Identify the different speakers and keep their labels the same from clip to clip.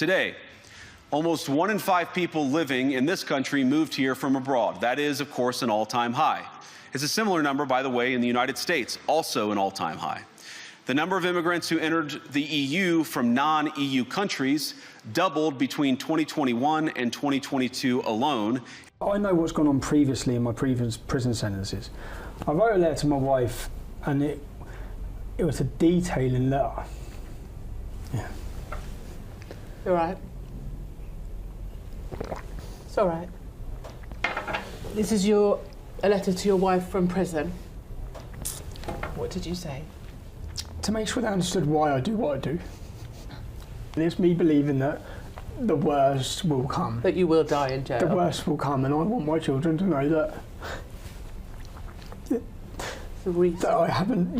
Speaker 1: Today, almost 1 in 5 people living in this country moved here from abroad. That is, of course, an all-time high. It's a similar number, by the way, in the United States, also an all-time high. The number of immigrants who entered the EU from non-EU countries doubled between 2021 and 2022 alone.
Speaker 2: I know what's gone on previously in my previous prison sentences. I wrote a letter to my wife, and it was a detailing letter. Yeah.
Speaker 3: You're right. It's all right. This is a letter to your wife from prison. What did you say?
Speaker 2: To make sure they understood why I do what I do. And it's me believing that the worst will come.
Speaker 3: That you will die in jail.
Speaker 2: The worst will come, and I want my children to know that I haven't,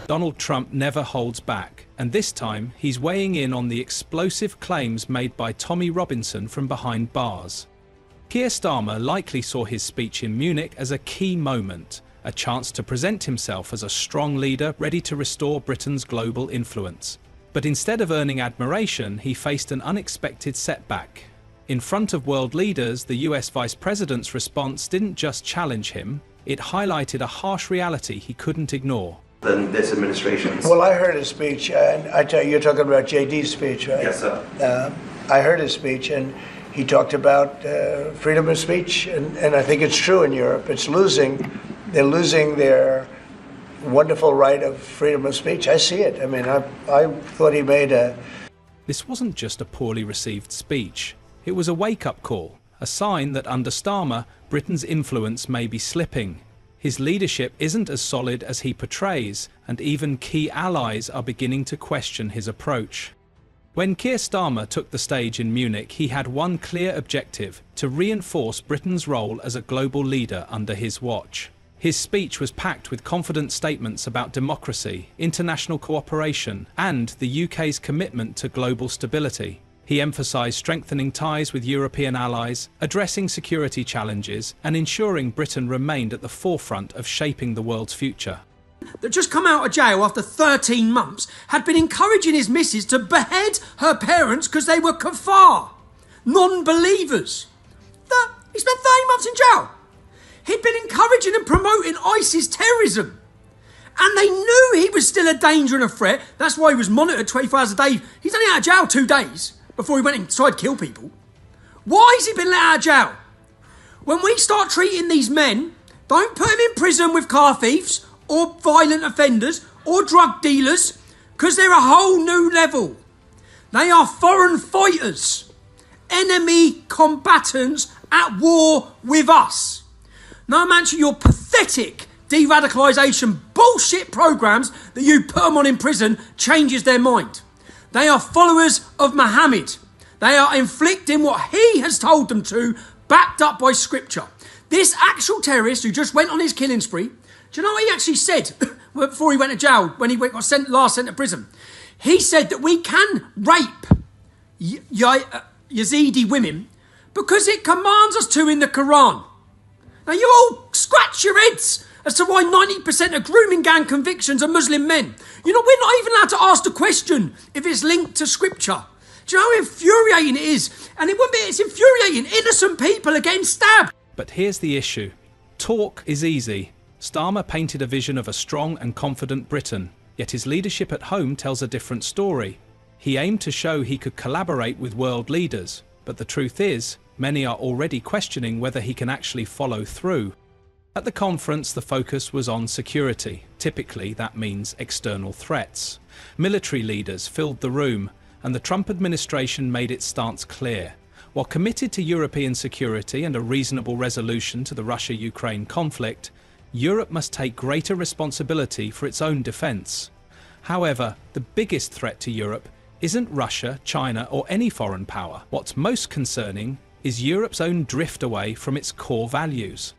Speaker 4: Donald Trump never holds back, and this time he's weighing in on the explosive claims made by Tommy Robinson from behind bars. Keir Starmer likely saw his speech in Munich as a key moment, a chance to present himself as a strong leader ready to restore Britain's global influence. But instead of earning admiration, he faced an unexpected setback. In front of world leaders, the US Vice President's response didn't just challenge him, it highlighted a harsh reality he couldn't ignore.
Speaker 5: Than this administration's.
Speaker 6: Well, I heard his speech, and I tell you, you're talking about JD's speech, right?
Speaker 5: Yes, sir.
Speaker 6: I heard his speech, and he talked about freedom of speech, and I think it's true in Europe. They're losing their wonderful right of freedom of speech. I see it. I mean, I thought he made a...
Speaker 4: This wasn't just a poorly received speech. It was a wake-up call, a sign that under Starmer, Britain's influence may be slipping. His leadership isn't as solid as he portrays, and even key allies are beginning to question his approach. When Keir Starmer took the stage in Munich, he had one clear objective: to reinforce Britain's role as a global leader under his watch. His speech was packed with confident statements about democracy, international cooperation, and the UK's commitment to global stability. He emphasised strengthening ties with European allies, addressing security challenges, and ensuring Britain remained at the forefront of shaping the world's future.
Speaker 7: That just come out of jail after 13 months had been encouraging his missus to behead her parents because they were kafar, non-believers. He spent 30 months in jail. He'd been encouraging and promoting ISIS terrorism. And they knew he was still a danger and a threat. That's why he was monitored 24 hours a day. He's only out of jail 2 days before he went and tried to kill people. Why has he been let out of jail? When we start treating these men, don't put them in prison with car thieves or violent offenders or drug dealers, because they're a whole new level. They are foreign fighters, enemy combatants at war with us. No man to your pathetic de-radicalisation bullshit programmes that you put them on in prison changes their mind. They are followers of Muhammad. They are inflicting what he has told them to, backed up by scripture. This actual terrorist who just went on his killing spree, do you know what he actually said before he went to jail, when he got last sent to prison? He said that we can rape Yazidi women because it commands us to in the Quran. Now you all scratch your heads as to why 90% of grooming gang convictions are Muslim men. You know, we're not even allowed to ask the question if it's linked to scripture. Do you know how infuriating it is? And it's infuriating. Innocent people are getting stabbed.
Speaker 4: But here's the issue. Talk is easy. Starmer painted a vision of a strong and confident Britain, yet his leadership at home tells a different story. He aimed to show he could collaborate with world leaders, but the truth is, many are already questioning whether he can actually follow through. At the conference, the focus was on security. Typically, that means external threats. Military leaders filled the room, and the Trump administration made its stance clear. While committed to European security and a reasonable resolution to the Russia-Ukraine conflict, Europe must take greater responsibility for its own defence. However, the biggest threat to Europe isn't Russia, China, or any foreign power. What's most concerning is Europe's own drift away from its core values.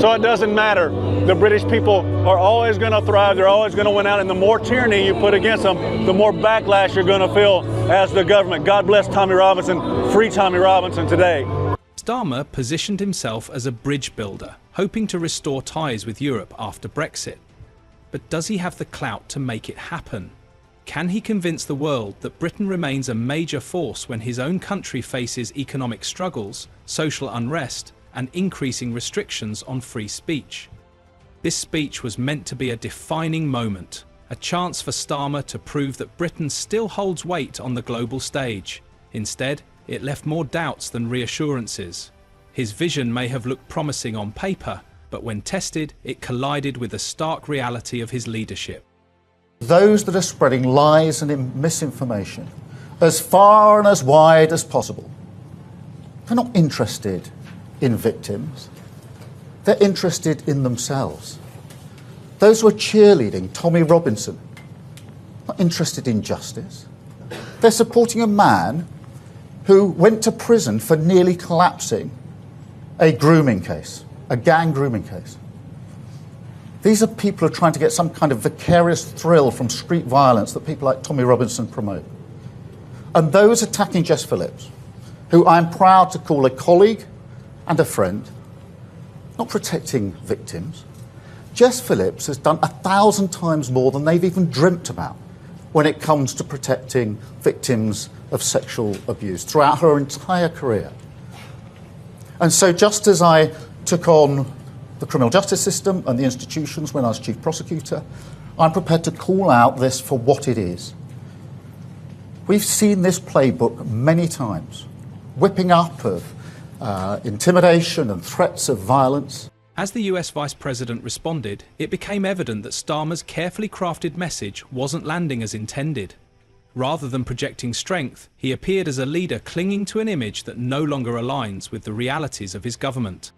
Speaker 8: So it doesn't matter. The British people are always going to thrive. They're always going to win out. And the more tyranny you put against them, the more backlash you're going to feel as the government. God bless Tommy Robinson. Free Tommy Robinson today.
Speaker 4: Starmer positioned himself as a bridge builder, hoping to restore ties with Europe after Brexit. But does he have the clout to make it happen? Can he convince the world that Britain remains a major force when his own country faces economic struggles, social unrest, and increasing restrictions on free speech? This speech was meant to be a defining moment, a chance for Starmer to prove that Britain still holds weight on the global stage. Instead, it left more doubts than reassurances. His vision may have looked promising on paper, but when tested, it collided with the stark reality of his leadership.
Speaker 9: Those that are spreading lies and misinformation as far and as wide as possible, they're not interested in victims. They're interested in themselves. Those who are cheerleading Tommy Robinson, not interested in justice. They're supporting a man who went to prison for nearly collapsing a grooming case, a gang grooming case. These are people who are trying to get some kind of vicarious thrill from street violence that people like Tommy Robinson promote. And those attacking Jess Phillips, who I'm proud to call a colleague and a friend, not protecting victims. Jess Phillips has done 1,000 times more than they've even dreamt about when it comes to protecting victims of sexual abuse throughout her entire career. And so just as I took on the criminal justice system and the institutions when I was chief prosecutor, I'm prepared to call out this for what it is. We've seen this playbook many times, whipping up of intimidation and threats of violence.
Speaker 4: As the US Vice President responded, it became evident that Starmer's carefully crafted message wasn't landing as intended. Rather than projecting strength, he appeared as a leader clinging to an image that no longer aligns with the realities of his government.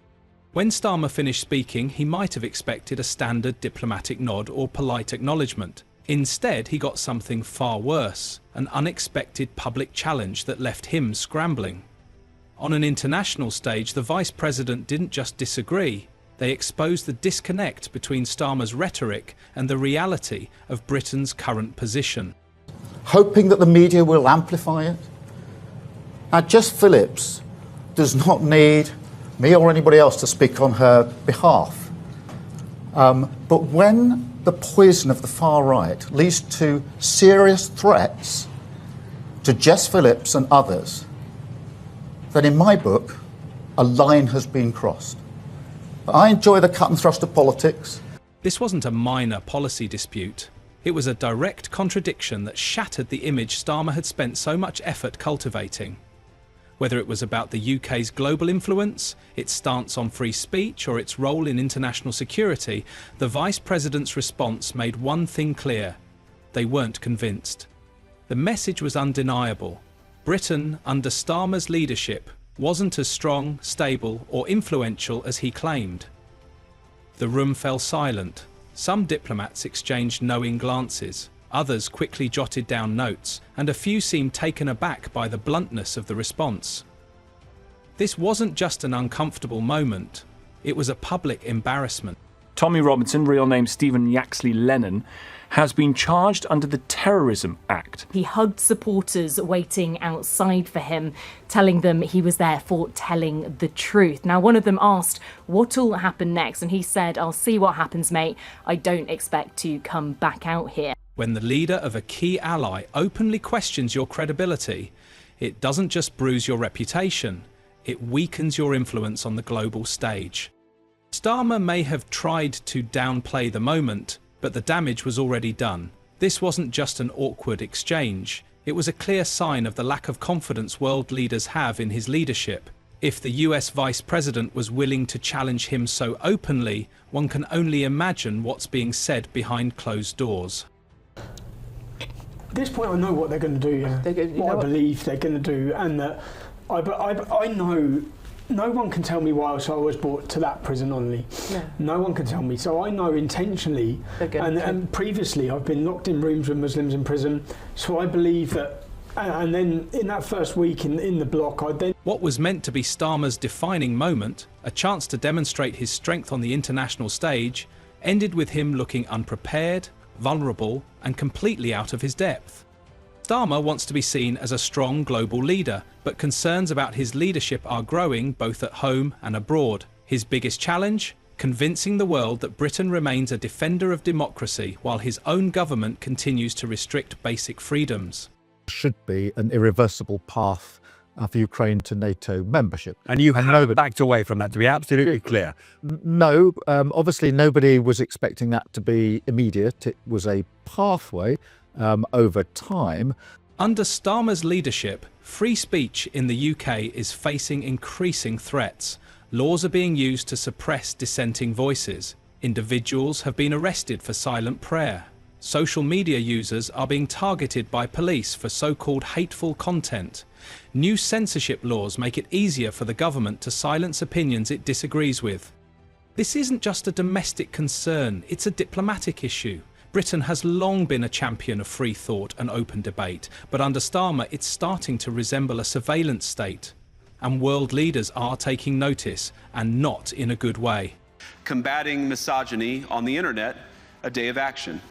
Speaker 4: When Starmer finished speaking, he might have expected a standard diplomatic nod or polite acknowledgement. Instead, he got something far worse, an unexpected public challenge that left him scrambling. On an international stage, the Vice President didn't just disagree, they exposed the disconnect between Starmer's rhetoric and the reality of Britain's current position.
Speaker 9: Hoping that the media will amplify it. Now, Jess Phillips does not need me or anybody else to speak on her behalf. But when the poison of the far right leads to serious threats to Jess Phillips and others, then in my book, a line has been crossed. I enjoy the cut and thrust of politics.
Speaker 4: This wasn't a minor policy dispute. It was a direct contradiction that shattered the image Starmer had spent so much effort cultivating. Whether it was about the UK's global influence, its stance on free speech, or its role in international security, the Vice President's response made one thing clear: they weren't convinced. The message was undeniable. Britain, under Starmer's leadership, wasn't as strong, stable, or influential as he claimed. The room fell silent. Some diplomats exchanged knowing glances, others quickly jotted down notes, and a few seemed taken aback by the bluntness of the response. This wasn't just an uncomfortable moment, it was a public embarrassment.
Speaker 10: Tommy Robinson, real name Stephen Yaxley Lennon, has been charged under the Terrorism Act.
Speaker 11: He hugged supporters waiting outside for him, telling them he was there for telling the truth. Now, one of them asked what'll happen next, and he said, "I'll see what happens, mate. I don't expect to come back out here."
Speaker 4: When the leader of a key ally openly questions your credibility, it doesn't just bruise your reputation, it weakens your influence on the global stage. Starmer may have tried to downplay the moment, but the damage was already done. This wasn't just an awkward exchange, it was a clear sign of the lack of confidence world leaders have in his leadership. If the US Vice President was willing to challenge him so openly, one can only imagine what's being said behind closed doors.
Speaker 2: At this point, I know what they're going to do. Yeah. What I believe they're going to do, and that I know no one can tell me why I was brought to that prison only. Yeah. No one can tell me. So I know intentionally, and previously I've been locked in rooms with Muslims in prison. So I believe that, and then in that first week in the block, What
Speaker 4: was meant to be Starmer's defining moment, a chance to demonstrate his strength on the international stage, ended with him looking unprepared, vulnerable, and completely out of his depth. Starmer wants to be seen as a strong global leader, but concerns about his leadership are growing both at home and abroad. His biggest challenge? convincing the world that Britain remains a defender of democracy while his own government continues to restrict basic freedoms.
Speaker 9: Should be an irreversible path for Ukraine to NATO membership.
Speaker 12: And you have backed away from that, to be absolutely clear.
Speaker 9: No, obviously nobody was expecting that to be immediate. It was a pathway over time.
Speaker 4: Under Starmer's leadership, free speech in the UK is facing increasing threats. Laws are being used to suppress dissenting voices. Individuals have been arrested for silent prayer. Social media users are being targeted by police for so-called hateful content. New censorship laws make it easier for the government to silence opinions it disagrees with. This isn't just a domestic concern, it's a diplomatic issue. Britain has long been a champion of free thought and open debate, but under Starmer it's starting to resemble a surveillance state. And world leaders are taking notice, and not in a good way.
Speaker 1: Combating misogyny on the internet, a day of action.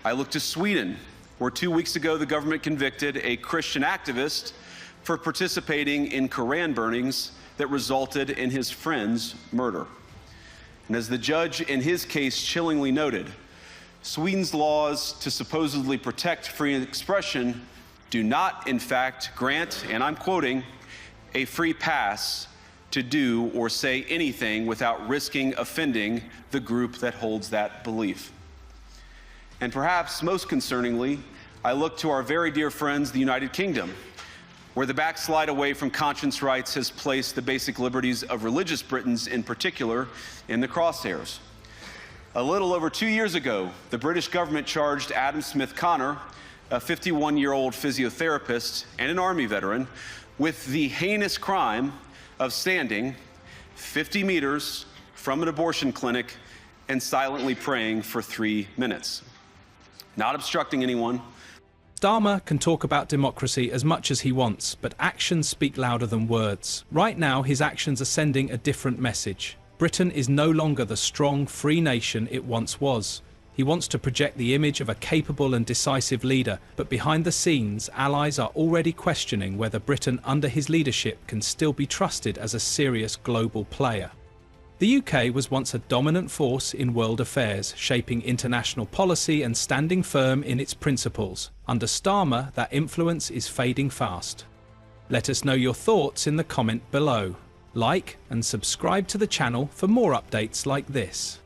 Speaker 1: I look to Sweden, where 2 weeks ago the government convicted a Christian activist for participating in Koran burnings that resulted in his friend's murder. And as the judge in his case chillingly noted, Sweden's laws to supposedly protect free expression do not, in fact, grant, and I'm quoting, a free pass to do or say anything without risking offending the group that holds that belief. And perhaps most concerningly, I look to our very dear friends, the United Kingdom, where the backslide away from conscience rights has placed the basic liberties of religious Britons in particular in the crosshairs. A little over 2 years ago, the British government charged Adam Smith Connor, a 51-year-old physiotherapist and an Army veteran, with the heinous crime of standing 50 meters from an abortion clinic and silently praying for 3 minutes. Not obstructing anyone.
Speaker 4: Starmer can talk about democracy as much as he wants, but actions speak louder than words. Right now, his actions are sending a different message. Britain is no longer the strong, free nation it once was. He wants to project the image of a capable and decisive leader, but behind the scenes, allies are already questioning whether Britain under his leadership can still be trusted as a serious global player. The UK was once a dominant force in world affairs, shaping international policy and standing firm in its principles. Under Starmer, that influence is fading fast. Let us know your thoughts in the comment below. Like and subscribe to the channel for more updates like this.